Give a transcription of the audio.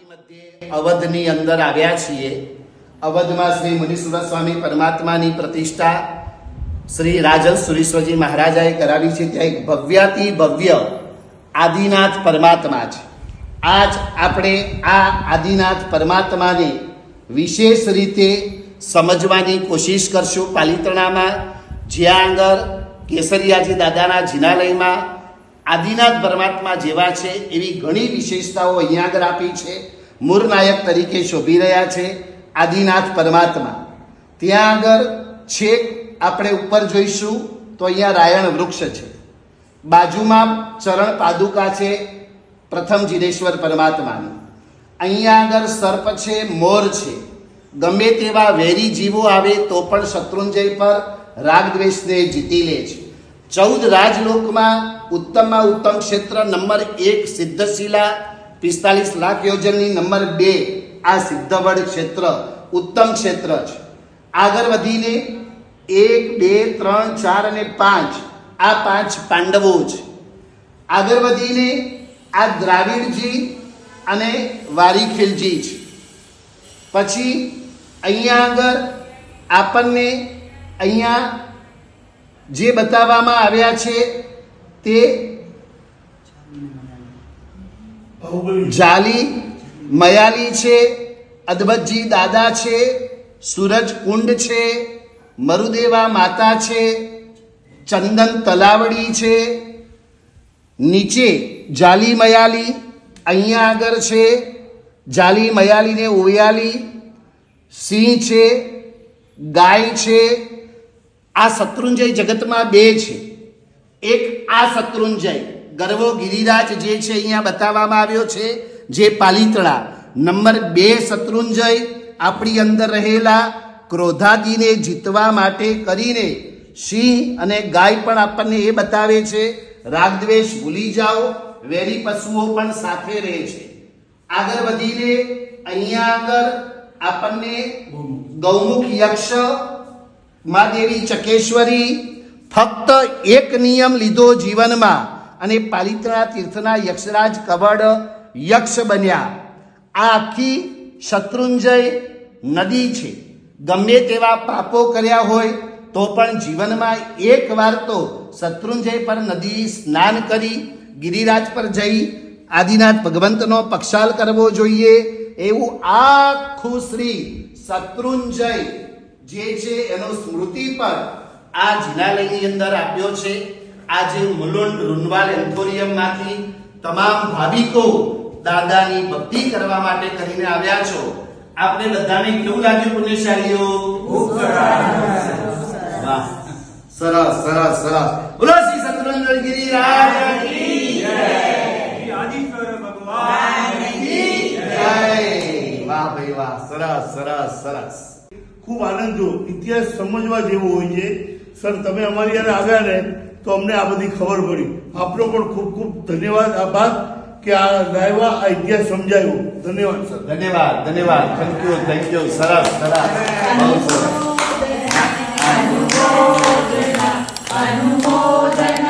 મધ્યે અવધની અંદર આવ્યા છીએ. અવધમાં શ્રી મુનિસુરત સ્વામી પરમાત્માની પ્રતિષ્ઠા શ્રી રાજલ સુરીશ્વરજી મહારાજાએ કરાવી છે. ત્યાં એક ભવ્યાતિ ભવ્ય આદિનાથ પરમાત્મા છે. આજ આપણે આ આદિનાથ પરમાત્માને વિશેષ રીતે સમજવાની કોશિશ કરશું. પાલિતાણામાં જ્યાં આગળ કેસરિયાજી દાદાના જિનાલયમાં આદિનાથ પરમાત્મા જેવા છે એવી ઘણી વિશેષતાઓ અહીંયા આગળ આપી છે. મૂળનાયક તરીકે શોભી રહ્યા છે આદિનાથ પરમાત્મા. ત્યાં આગળ છેક આપણે ઉપર જોઈશું તો અહીંયા રાયણ વૃક્ષ છે, બાજુમાં ચરણ પાદુકા છે પ્રથમ જીનેશ્વર પરમાત્માની. અહીંયા આગળ સર્પ છે, મોર છે. ગમે તેવા વેરી જીવો આવે તો પણ શત્રુંજય પર રાગ દ્વેષને જીતી લે છે. 14 રાજલોકમાં ઉત્તમમાં ઉત્તમ ક્ષેત્ર નંબર 1 સિદ્ધશિલા 45 લાખ યોજનની નંબર 2 આ સિદ્ધવડ ક્ષેત્ર ઉત્તમ ક્ષેત્ર છે. આગળ વધીને 1 2 3 4 અને 5 આ 5 પાંડવો છે. આગળ વધીને આ દ્રાવિડજી અને વારીખેલજી છે. પછી અહીંયા આગળ આપણને અહીંયા જે બતાવવામાં આવ્યા છે તે જાલી મયાલી છે, અદભતજી દાદા છે, સૂરજ કુંડ છે, મરુદેવા માતા છે, ચંદન તલાવડી છે. નીચે જાલી મયાલી અહીંયા આગળ છે, જાલી મયાલીને ઓયાલી, સિંહ છે, ગાય છે. આ શત્રુંજય જગતમાં 2 છે. એક આ શત્રુંજય ગરવો ગિરિરાજ જે છે અહીંયા બતાવવામાં આવ્યો છે જે પાલિતાણા. નંબર 2 શત્રુંજય આપણી અંદર રહેલા ક્રોધાદિને જીતવા માટે કરીને સિંહ અને ગાય પણ આપણને એ બતાવે છે રાગદ્વેષ ભૂલી જાઓ, વેરી પશુઓ પણ સાથે રહે છે. આગળ વધીને અહીંયા આગળ આપણને ગૌમુખ યક્ષ, મા દેવી ચકેશ્વરી. ફક્ત એક નિયમ લીધો જીવનમાં અને પાલિતાણા તીર્થના યક્ષરાજ કવડ યક્ષ બન્યા. આ આખી શત્રુંજય નદી છે. ગમે તેવા પાપો કર્યા હોય તો પણ જીવનમાં એક વાર તો શત્રુંજય પર નદી સ્નાન કરી ગિરિરાજ પર જઈ આદિનાથ ભગવંતનો પક્ષાલ કરવો જોઈએ. એવું આખું શ્રી શત્રુંજય જે છે એનો સ્મૃતિ પર આ જિનાલયની અંદર આપ્યો છે. આજે મુલુંડ રૂનવાલ એન્થોરિયમમાંથી તમામ ભાવિકો દાદાની ભક્તિ કરવા માટે કરીને આવ્યા છો. આપણે બધાને કેવું લાગ્યું પુણ્યશાળીઓ? વાહ, સરસ સરસ સરસ. બોલો શ્રી શત્રુંજય ગિરિરાજ કી જય, આદિશ્વર ભગવાન કી જય. વાહ ભાઈ વાહ, સરસ સરસ સરસ. ખૂબ આનંદ જો ઇતિહાસ સમજવા જેવો હોય છે. સર તમે અમારી યારે આવ્યા ને તો અમને આ બધી ખબર પડી. આપનો પણ ખૂબ ખૂબ ધન્યવાદ, આભાર કે આ લાવ્યા, આ ઇતિહાસ સમજાયો. ધન્યવાદ સર. ધન્યવાદ ધન્યવાદ. થેન્ક યુ સરસ સરસ, બહુ સરસ. અનુમોદના